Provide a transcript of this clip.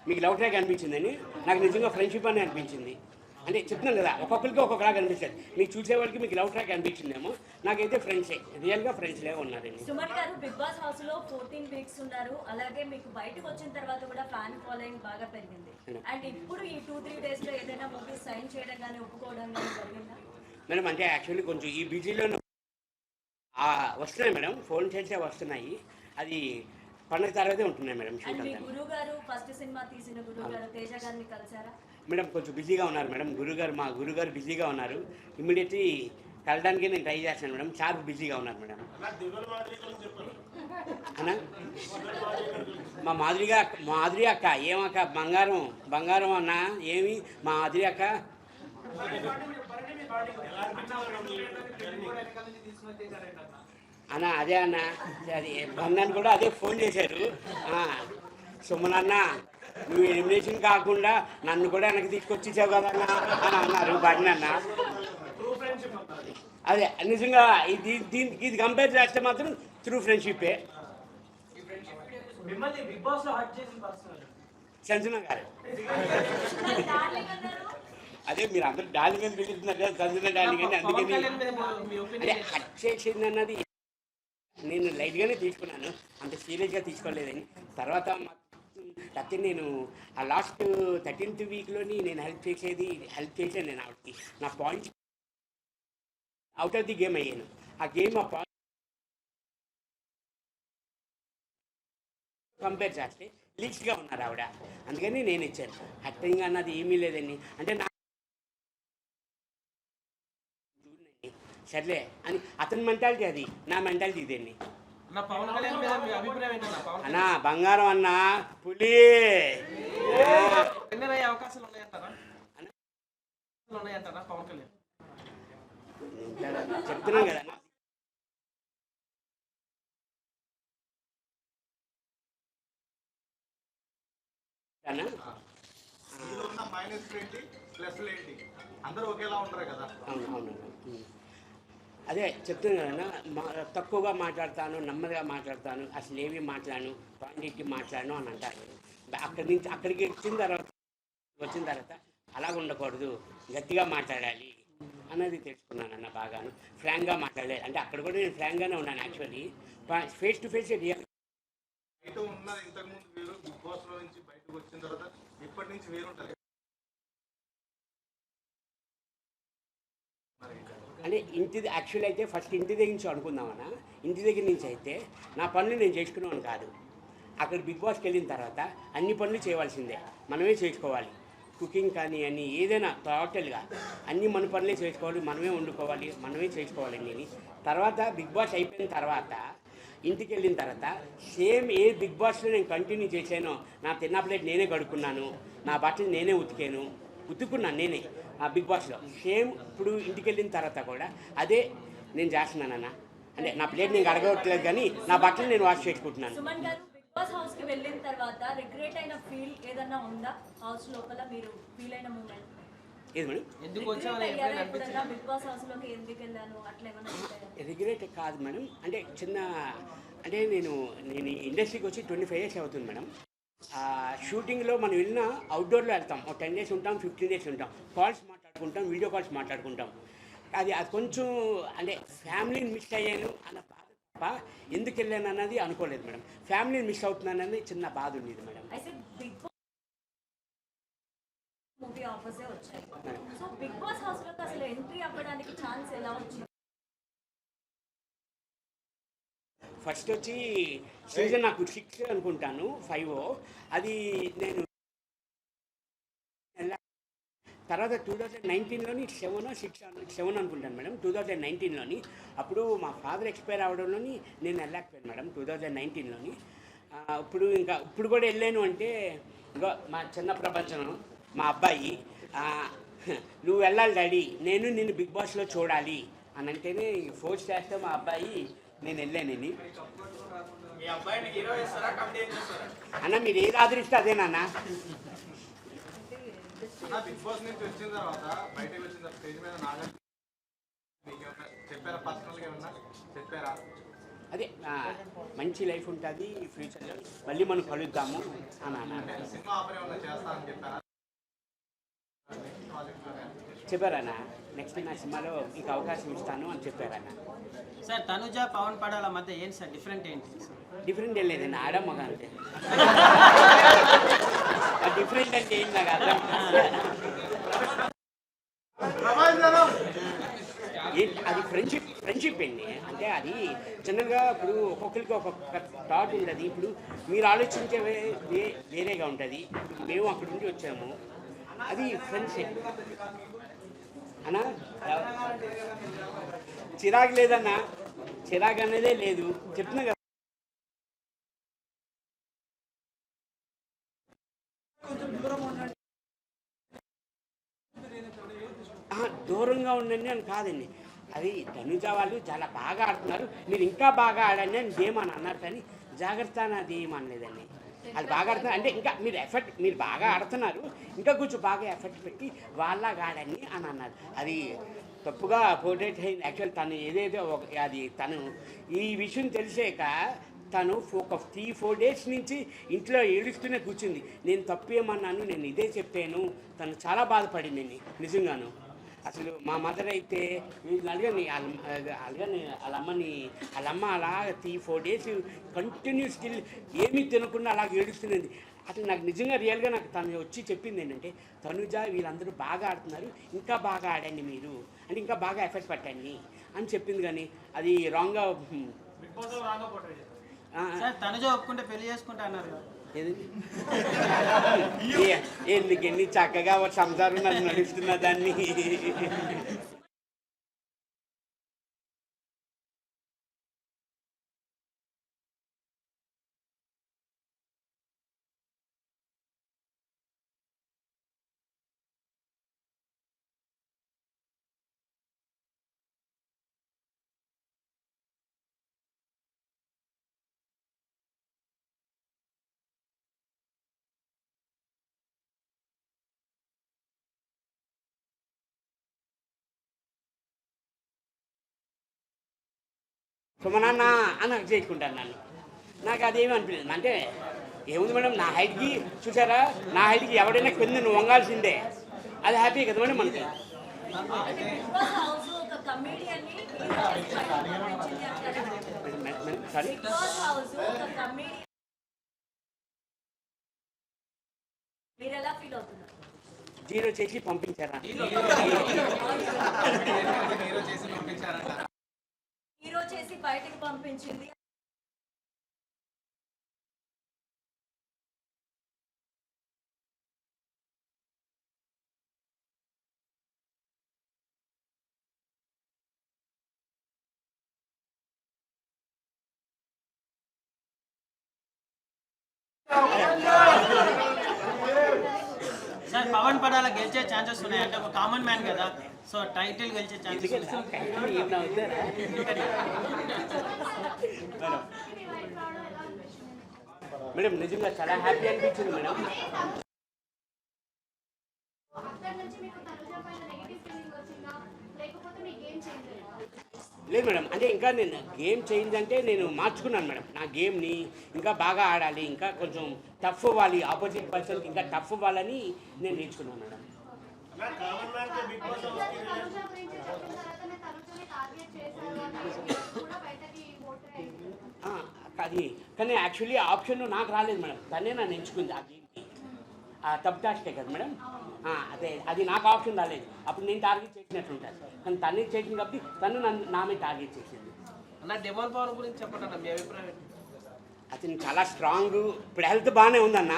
మీకు love track అనిపించిందని నాకు నిజంగా ఫ్రెండ్షిప్ అని అనిపించింది. అంటే చెప్తున్నాను కదా, ఒక్కొక్కరికి ఒక్కొక్కలాగా అనిపిస్తుంది. మీకు చూసే వాళ్ళకి మీకు లవ్ ట్రాక్ అనిపించిందేమో, నాకైతే ఫ్రెండ్సే, రియల్గా ఫ్రెండ్స్లే ఉన్నారండి. సుమన్ గారు బిగ్ బాస్ హౌస్ లో 14 వీక్స్ ఉన్నారు. అలాగే మీకు బయటకు వచ్చిన తర్వాత కూడా ఫ్యాన్ ఫాలోయింగ్ బాగా పెరిగింది. అండ్ ఇప్పుడు ఈ 2-3 డేస్ లో ఏదైనా మూవీ సైన్ చేయడం కానీ ఒప్పుకోవడం కానీ జరిగిందా మేడం? అంటే యాక్చువల్లీ కొంచెం ఈ బిజీలో వస్తున్నాయి మేడం, ఫోన్ చేసే వస్తున్నాయి. అది పండుగ తర్వాతే ఉంటున్నాయి మేడం. గురువు గారు ఫస్ట్ సినిమా తీసిన గురువు గారు తేజ గారిని కలిసారా మేడం? కొంచెం బిజీగా ఉన్నారు మేడం మా గురుగారు బిజీగా ఉన్నారు. ఇమ్మీడియట్లీ కలడానికి నేను ట్రై చేస్తాను మేడం. చాలా బిజీగా ఉన్నారు మేడం. అన్నా మా మాధురి అక్క ఏమక్క బంగారం అన్న ఏమి మాధురి అక్క అన్న అదే అన్న, అది బంధాన్ని కూడా అదే ఫోన్ చేశారు. సుమనన్న నువ్వు ఎలిమినేషన్ కాకుండా నన్ను కూడా వెనక్కి తీసుకొచ్చేసావు కదన్నా అని అన్నారు బండి. అదే నిజంగా ఇది కంపేర్ చేస్తే మాత్రం త్రూ ఫ్రెండ్షిప్పే. సంజన గారు అదే మీరు అందరూ డార్లింగ్ అని పిలుస్తున్నారు కదా, సంజన డార్లింగ్ అని. అందుకని అదే హట్ చేసింది అన్నది నేను లైట్గానే తీసుకున్నాను, అంత సీరియస్గా తీసుకోలేదని. తర్వాత లేకపోతే నేను ఆ లాస్ట్ 13th వీక్లోని నేను హెల్ప్ చేశాను నేను ఆవిడకి. నా point out of the game అయ్యాను. ఆ గేమ్ ఆ పాయింట్ కంపేర్ చేస్తే లీస్ట్గా ఉన్నారు ఆవిడ, అందుకని నేను ఇచ్చాను. హట్టింగ్ అన్నది ఏమీ లేదండి. అంటే నా సర్లే అని అతని మెంటాలిటీ, అది నా మెంటాలిటీ ఇదండి. అన్నా బంగారం అన్నా పులి అవకాశాలు ఉన్నాయంటారా పవన్ కళ్యాణ్? చెప్తున్నాం కదా అవును. అదే చెప్తున్నాను కదా, తక్కువగా మాట్లాడతాను, నెమ్మదిగా మాట్లాడతాను, అసలు ఏమీ మాట్లాడను, పాయింట్కి మాట్లాడను అని అంటారు. అక్కడికి వచ్చిన తర్వాత అలాగ ఉండకూడదు, గట్టిగా మాట్లాడాలి అన్నది తెలుసుకున్నాను బాగాను. ఫ్రాంక్గా మాట్లాడలేదు. అంటే అక్కడ కూడా నేను ఫ్రాంక్గానే ఉన్నాను actually. Face to face real అంటే ఇంటిది యాక్చువల్ అయితే ఫస్ట్ ఇంటి దగ్గర నుంచి అనుకుందామన్నా. ఇంటి దగ్గర నుంచి అయితే నా పనులు నేను చేసుకున్నాను కాదు. అక్కడ బిగ్ బాస్కి వెళ్ళిన తర్వాత అన్ని పనులు చేయవలసిందే, మనమే చేసుకోవాలి. కుకింగ్ కానీ అని ఏదైనా టోటల్గా అన్నీ మన పనులే చేసుకోవాలి, మనమే వండుకోవాలి, మనమే చేసుకోవాలి అని. తర్వాత బిగ్ బాస్ అయిపోయిన తర్వాత ఇంటికి వెళ్ళిన తర్వాత సేమ్ ఏ బిగ్ బాస్లో నేను కంటిన్యూ చేశానో, నా తిన్న ప్లేట్ నేనే కడుక్కున్నాను, నా బట్టలు నేనే ఉతుక్కున్నాను నేనే ఆ బిగ్ బాస్లో. సేమ్ ఇప్పుడు ఇంటికి వెళ్ళిన తర్వాత కూడా అదే నేను చేస్తున్నానన్న. అంటే నా ప్లేట్ నేను కడగట్లేదు కానీ నా బట్టలు నేను వాష్ చేసుకుంటున్నాను. బిగ్ బాస్ హౌస్ కి వెళ్ళిన తర్వాత రిగ్రెట్ అయిన ఫీల్ ఏదన్నా ఉందా? హౌస్ లోపల మీరు ఫీల్ అయిన మూమెంట్ ఏది మేడం? బిగ్ బాస్ హౌస్ లోకి ఎందుకు వెళ్ళాను అట్లా ఏమైనా రిగ్రెట్ కాదు మేడం. అంటే అంటే నేను ఇండస్ట్రీకి వచ్చి 25 years అవుతుంది మేడం. షూటింగ్లో మనం వెళ్ళిన అవుట్డోర్లో వెళ్తాం, ఒక 10 days ఉంటాం, 15 days ఉంటాం, కాల్స్ మాట్లాడుకుంటాం, వీడియో కాల్స్ మాట్లాడుకుంటాం. అది కొంచెం అంటే ఫ్యామిలీని మిస్ అయ్యాను అన్న బాధ తప్ప ఎందుకు వెళ్ళాను అన్నది అనుకోలేదు మేడం. ఫ్యామిలీని మిస్ అవుతున్నాను అనేది చిన్న బాధ ఉండేది మేడం. మూవీ ఆఫర్స్ వచ్చాయి. సో బిగ్ బాస్ హౌస్ లో అసలు ఎంట్రీ అవ్వడానికి ఛాన్స్ ఎలా వచ్చింది? ఫస్ట్ వచ్చి సీజన్ నాకు 6 అనుకుంటాను, 5 అది నేను. తర్వాత 2019లోని 7 అనుకుంటాను మేడం. 2019లోని అప్పుడు మా ఫాదర్ ఎక్స్పైర్ అవ్వడంలోని నేను వెళ్ళలేకపోయాను మేడం 2019లోని. ఇప్పుడు కూడా వెళ్ళాను అంటే ఇంకా మా చిన్న ప్రపంచం మా అబ్బాయి నువ్వు వెళ్ళాలి డాడీ, నేను నిన్ను బిగ్ బాస్లో చూడాలి అని అంటేనే ఫోర్స్ చేస్తే మా అబ్బాయి నేను వెళ్ళానని. అన్న మీరు ఏది ఆదరిస్తే అదేనా? బిగ్ బాస్ నుంచి వచ్చిన తర్వాత బయటకు వచ్చిన తర్వాత స్టేజ్ మీద చెప్పారా? పర్సనల్గా ఏమన్నా చెప్పారా? అదే మంచి లైఫ్ ఉంటుంది ఫ్యూచర్లో, మళ్ళీ మనం కలుద్దాము అని అన్నాను. సినిమా ఆఫర్ ఏమన్నా చేస్తా అని చెప్పారా? చెప్పారన్న నెక్స్ట్ నా సినిమాలో మీకు అవకాశం ఇస్తాను అని చెప్పారన్న. సార్ తనుజ పవన్ పడాల మధ్య ఏంటి సార్ డిఫరెంట్ ఏంటి? డిఫరెంట్ ఏం లేదండి, ఆడ మగ అంతే. డిఫరెంట్ అంటే ఏం నాకు అర్థం అది ఫ్రెండ్షిప్ అండి. అంటే అది జనరల్గా ఇప్పుడు ఒక్కొక్కరికి ఒక్కొక్క థాట్ ఉంటుంది. ఇప్పుడు మీరు ఆలోచించే వేరేగా ఉంటుంది, మేము అక్కడి నుండి వచ్చాము, అది ఫ్రెండ్షిప్ అన్నా. చిరాకు లేదన్నా, చిరాకు అనేదే లేదు, చెప్తున్నా కదా. దూరంగా ఉండండి అని కాదండి, అది తనుజ వాళ్ళు చాలా బాగా ఆడుతున్నారు, మీరు ఇంకా బాగా ఆడండి అని ఏమని అన్నారు, కానీ జాగ్రత్త అని ఏమనలేదండి. అది బాగా ఆడుతున్నారు అంటే ఇంకా మీరు బాగా ఆడుతున్నారు, ఇంకా కొంచెం బాగా ఎఫర్ట్ పెట్టి వాళ్ళగా ఆడండి అని అన్నారు. అది తప్పుగా పోర్ట్రేట్ అయింది. యాక్చువల్ తను ఏదైతే అది తను ఈ విషయం తెలిసాక తను ఒక 3-4 days నుంచి ఇంట్లో ఏడుస్తూనే కూర్చుంది. నేను తప్పేమన్నాను, నేను ఇదే చెప్పాను, తను చాలా బాధపడిందండి నిజంగాను. అసలు మా మదర్ అయితే అలగని వాళ్ళ అమ్మ అలా 3-4 days కంటిన్యూ స్టిల్ ఏమీ తినకుండా అలాగ ఏడుస్తున్నది. అసలు నాకు నిజంగా రియల్గా నాకు తను వచ్చి చెప్పింది ఏంటంటే, తనుజ వీళ్ళందరూ బాగా ఆడుతున్నారు, ఇంకా బాగా ఆడండి మీరు, అంటే ఇంకా బాగా ఎఫర్ట్ పెట్టండి అని చెప్పింది. కానీ అది రాంగ్గా తనుజ ఒప్పుకుంటే పెళ్లి చేసుకుంటా అన్నారు కదా. ఎందుకు ఎన్ని చక్కగా సంసారం నన్ను నడుస్తున్నా దాన్ని. సో మా నాన్న అని చేసుకుంటాను నన్ను, నాకు అదేమీ అనిపించదు. అంటే ఏముంది మేడం, నా హైట్కి చూసారా, నా హైట్కి ఎవడైనా కింద నువ్వు వంగాల్సిందే, అది హ్యాపీ కదా మేడం మనకి. సారీ, జీరో చేసి పంపించారా? హీరో చేసి బయటకు పంపించింది. సార్ పవన్ పడాల గెలిచే ఛాన్సెస్ ఉన్నాయి అంటే ఒక కామన్ మ్యాన్ కదా, సో టైటిల్ గెలిచే ఛాన్సెస్. మేడం నిజంగా చాలా హ్యాపీ అనిపించింది మేడం. లేదు మేడం, అంటే ఇంకా నేను గేమ్ చేంజ్ అంటే నేను మార్చుకున్నాను మేడం. నా గేమ్ని ఇంకా బాగా ఆడాలి, ఇంకా కొంచెం టఫ్ అవ్వాలి, ఆపోజిట్ పర్సన్కి ఇంకా టఫ్ అవ్వాలని నేను నేర్చుకున్నాను మేడం. అది కానీ యాక్చువల్లీ ఆప్షన్ నాకు రాలేదు మేడం, తనే నన్ను ఎంచుకుంది ఆ గేమ్కి. తప్పు టాస్కే కదా మేడం, అదే అది నాకు ఆప్షన్ రాలేదు, అప్పుడు నేను టార్గెట్ చేసినట్లుంటాను. కానీ తనే చేసింది కాబట్టి తను నన్ను నామే టార్గెట్ చేసింది. అన్న డిమాండ్ పవర్ గురించి చెప్పండి మీ అభిప్రాయం. అతను చాలా స్ట్రాంగ్, ఇప్పుడు హెల్త్ బాగానే ఉందన్న.